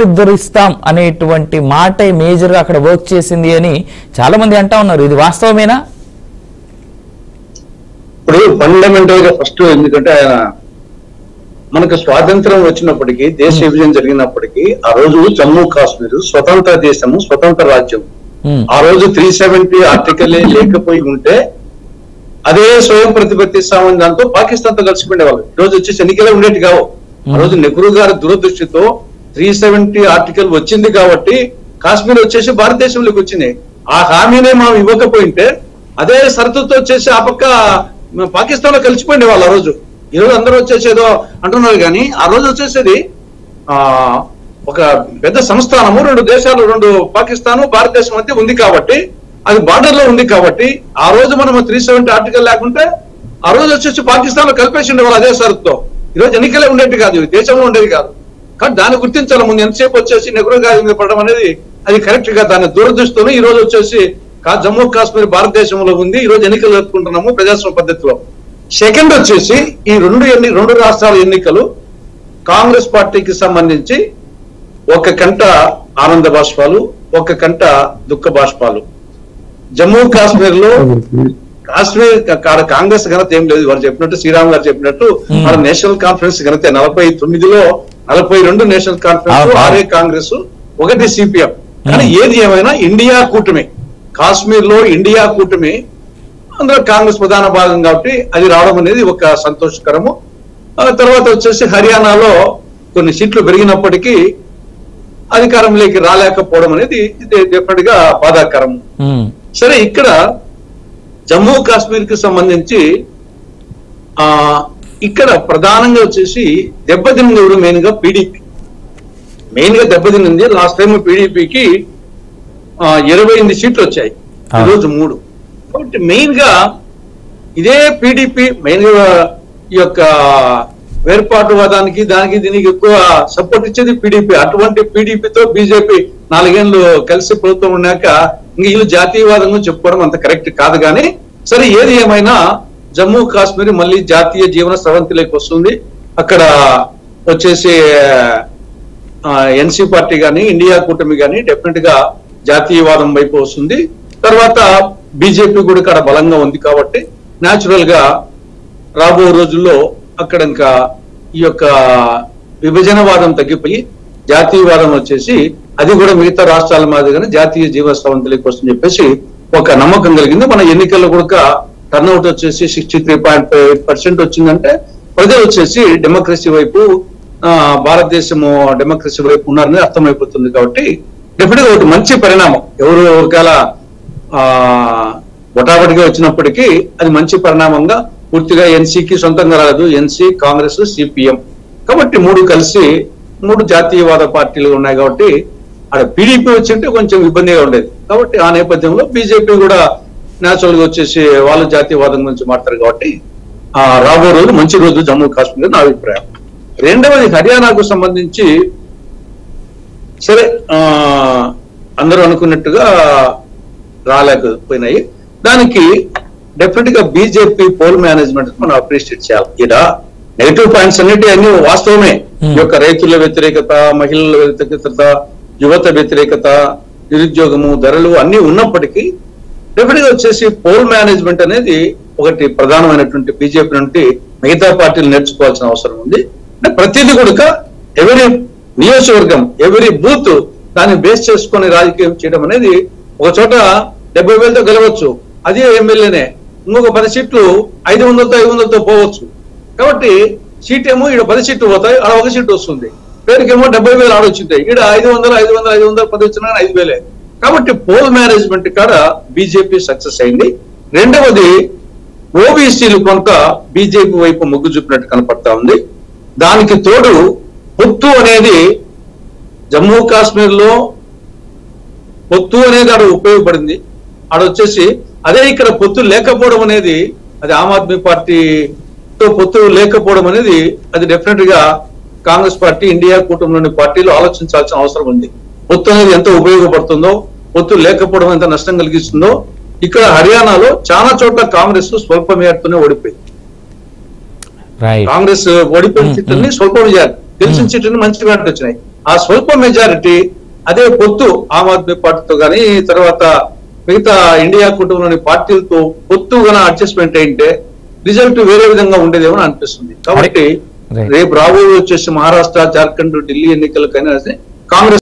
పునరుద్ధరిస్తాం అనేటువంటి మాట మేజర్ గా అక్కడ వర్క్ చేసింది అని చాలా మంది అంటా ఉన్నారు. ఇది వాస్తవమేనా? ఇప్పుడు ఫండమెంటల్ గా ఫస్ట్ ఎందుకంటే ఆయన మనకు స్వాతంత్రం వచ్చినప్పటికీ, దేశ విభజన జరిగినప్పటికీ ఆ రోజు జమ్మూ కాశ్మీర్ స్వతంత్ర దేశము, స్వతంత్ర రాజ్యం. ఆ రోజు 370 ఆర్టికల్ లేకపోయి ఉంటే అదే స్వయం ప్రతిపత్తి సామని దాంతో పాకిస్తాన్ తో కలిసిపోయిన వాళ్ళు ఈ రోజు వచ్చేసి ఎన్నికలే ఉండేటి కావు. ఆ రోజు నెహ్రూ గారి దురదృష్టితో 370 ఆర్టికల్ వచ్చింది కాబట్టి కాశ్మీర్ వచ్చేసి భారతదేశంలోకి వచ్చింది. ఆ హామీనే మనం ఇవ్వకపోయింటే అదే షరతుతో వచ్చేసి ఆ పక్క పాకిస్తాన్ లో కలిసిపోయింది వాళ్ళు. ఆ రోజు ఈ రోజు అందరూ వచ్చేసి ఏదో అంటున్నారు కానీ ఆ రోజు వచ్చేసేది ఒక పెద్ద సంస్థానము, రెండు దేశాలు, రెండు పాకిస్తాను భారతదేశం మధ్య ఉంది కాబట్టి, అది బార్డర్ లో ఉంది కాబట్టి ఆ రోజు మనం 370 ఆర్టికల్ లేకుంటే ఆ రోజు వచ్చేసి పాకిస్తాన్ లో కలిపేసిండే వాళ్ళు అదే షరతుతో. ఈ రోజు ఎన్నికలే ఉండేది కాదు, దేశంలో ఉండేది కాదు. కానీ దాన్ని గుర్తించాలి. ముందు ఎంతసేపు వచ్చేసి నెహ్రూ గారి మీద పడడం అనేది అది కరెక్ట్ గా దాన్ని దూరదృష్టితోనే ఈ రోజు వచ్చేసి జమ్మూ కాశ్మీర్ భారతదేశంలో ఉంది. ఈ రోజు ఎన్నికలు జరుపుకుంటున్నాము ప్రజాస్వామ్య పద్ధతిలో. సెకండ్ వచ్చేసి ఈ రెండు రాష్ట్రాల ఎన్నికలు కాంగ్రెస్ పార్టీకి సంబంధించి ఒక కంట ఆనంద బాష్పాలు, ఒక కంట దుఃఖ బాష్పాలు. జమ్మూ కాశ్మీర్ లో కాంగ్రెస్ ఘనత ఏం లేదు. వారు చెప్పినట్టు, శ్రీరామ్ గారు చెప్పినట్టు మన నేషనల్ కాన్ఫరెన్స్ ఘనత 49లో 42 నేషనల్ కాన్ఫరెన్స్, 6 కాంగ్రెస్, 1 సిపిఎం. కానీ ఏది ఏమైనా ఇండియా కూటమి, కాశ్మీర్ లో ఇండియా కూటమి, అందులో కాంగ్రెస్ ప్రధాన భాగం కాబట్టి అది రావడం అనేది ఒక సంతోషకరము. తర్వాత వచ్చేసి హర్యానాలో కొన్ని సీట్లు పెరిగినప్పటికీ అధికారంలోకి రాలేకపోవడం అనేది డెఫినెట్ గా బాధాకరం. సరే, ఇక్కడ జమ్మూ కాశ్మీర్ కి సంబంధించి ఇక్కడ ప్రధానంగా వచ్చేసి దెబ్బతిన్నది ఎవరు? మెయిన్ గా పీడీపీ మెయిన్ గా దెబ్బతిన్నది. లాస్ట్ టైం పీడీపీకి 28 సీట్లు వచ్చాయి, ఈరోజు 3. కాబట్టి మెయిన్ గా ఇదే పీడీపీ మెయిన్ గా ఈ యొక్క వేర్పాటువాదానికి దానికి దీనికి ఎక్కువ సపోర్ట్ ఇచ్చేది పీడీపీ. అటువంటి పీడీపీతో బీజేపీ 4 ఏళ్ళు కలిసి ప్రభుత్వం ఉన్నాక ఇంక వీళ్ళు జాతీయవాదంగా చెప్పుకోవడం అంత కరెక్ట్ కాదు. కానీ సరే, ఏది ఏమైనా జమ్మూ కాశ్మీర్ మళ్ళీ జాతీయ జీవన స్రవంతిలోకి వస్తుంది. అక్కడ వచ్చేసి ఎన్సీ పార్టీ కానీ, ఇండియా కూటమి కానీ డెఫినెట్ గా జాతీయవాదం వైపు వస్తుంది. తర్వాత బీజేపీ కూడా ఇక్కడ బలంగా ఉంది కాబట్టి న్యాచురల్ గా రాబో రోజుల్లో అక్కడ ఇంకా ఈ యొక్క విభజనవాదం తగ్గిపోయి జాతీయవాదం వచ్చేసి అది కూడా మిగతా రాష్ట్రాల మాదిరిగానే జాతీయ జీవ స్రవంతిలోకి వస్తుందని చెప్పేసి ఒక నమ్మకం కలిగింది. మన ఎన్నికల్లో కూడా టర్న్అవుట్ వచ్చేసి 63.5% వచ్చిందంటే ప్రజలు వచ్చేసి డెమోక్రసీ వైపు, భారతదేశము డెమోక్రసీ వైపు ఉన్నారని అర్థమైపోతుంది. కాబట్టి డెఫినెట్ గా ఒకటి మంచి పరిణామం. ఎవరు ఒకవేళ ఒటాబటిగా వచ్చినప్పటికీ అది మంచి పరిణామంగా, పూర్తిగా ఎన్సీకి సొంతంగా రాలేదు, ఎన్సీ, కాంగ్రెస్, సిపిఎం కాబట్టి 3 కలిసి 3 జాతీయవాద పార్టీలు ఉన్నాయి. కాబట్టి అక్కడ పీడీపీ వచ్చింటే కొంచెం ఇబ్బందిగా ఉండేది. కాబట్టి ఆ నేపథ్యంలో బీజేపీ కూడా న్యాచురల్ గా వచ్చేసి వాళ్ళు జాతీయవాదం గురించి మాట్లాడతారు. కాబట్టి రాబో రోజు మంచి రోజు జమ్మూ కాశ్మీర్ నా అభిప్రాయం. రెండవది హర్యానాకు సంబంధించి సరే, అందరూ అనుకున్నట్టుగా రాలేకపోయినాయి. దానికి డెఫినెట్ గా బీజేపీ పోల్ మేనేజ్మెంట్ మనం అప్రిషియేట్ చేయాలి. ఇక్కడ నెగిటివ్ పాయింట్స్ అన్ని వాస్తవమే. ఈ యొక్క రైతుల వ్యతిరేకత, మహిళల వ్యతిరేకత, యువత వ్యతిరేకత, నిరుద్యోగము, ధరలు అన్ని ఉన్నప్పటికీ డెఫినెట్ గా వచ్చేసి పోల్ మేనేజ్మెంట్ అనేది ఒకటి ప్రధానమైనటువంటి బీజేపీ నుండి మిగతా పార్టీలు నేర్చుకోవాల్సిన అవసరం ఉంది. అంటే ప్రతిదీ కూడా ఎవరి నియోజకవర్గం, ఎవరి బూత్ దాన్ని బేస్ చేసుకుని రాజకీయం చేయడం అనేది, ఒక చోట 70,000తో గెలవచ్చు, అదే ఎమ్మెల్యేనే, ఇంకొక 10 సీట్లు 500తో పోవచ్చు. కాబట్టి సీట్ ఏమో ఇక్కడ 10 సీట్లు పోతాయి, అక్కడ 1 సీటు వస్తుంది. పేరుకేమో 70,000 ఆడొచ్చింటాయి, ఇక్కడ 500 10 వచ్చినా 5,000. కాబట్టి పోల్ మేనేజ్మెంట్ కాడ బీజేపీ సక్సెస్ అయింది. రెండవది, ఓబీసీలు కొంత బీజేపీ వైపు మొగ్గు చూపినట్టు కనపడతా ఉంది. దానికి తోడు పొత్తు అనేది జమ్మూ కాశ్మీర్ లో పొత్తు అనేది ఆడ ఉపయోగపడింది. ఆడొచ్చేసి అదే ఇక్కడ పొత్తు లేకపోవడం అనేది, అది ఆమ్ ఆద్మీ పార్టీతో పొత్తు లేకపోవడం అనేది అది డెఫినెట్ గా కాంగ్రెస్ పార్టీ, ఇండియా కూటమిలోని పార్టీలు ఆలోచించాల్సిన అవసరం ఉంది. పొత్తు అనేది ఎంత ఉపయోగపడుతుందో, పొత్తు లేకపోవడం ఎంత నష్టం కలిగిస్తుందో. ఇక్కడ హర్యానాలో చాలా చోట్ల కాంగ్రెస్ స్వల్ప మేరతోనే ఓడిపోయింది. కాంగ్రెస్ ఓడిపోయిన సీట్లని స్వల్ప మెజారిటీ, గెలిచిన సీట్లని మంచి మేరట్ వచ్చినాయి. ఆ స్వల్ప మెజారిటీ అదే పొత్తు ఆమ్ ఆద్మీ పార్టీతో కానీ తర్వాత మిగతా ఇండియా కుటుంబంలోని పార్టీలతో పొత్తు గన అడ్జస్ట్మెంట్ అయింటే రిజల్ట్ వేరే విధంగా ఉండేదేమో అనిపిస్తుంది. కాబట్టి రేపు రాబోయే వచ్చేసి మహారాష్ట్ర, జార్ఖండ్, ఢిల్లీ ఎన్నికలకైనా కాంగ్రెస్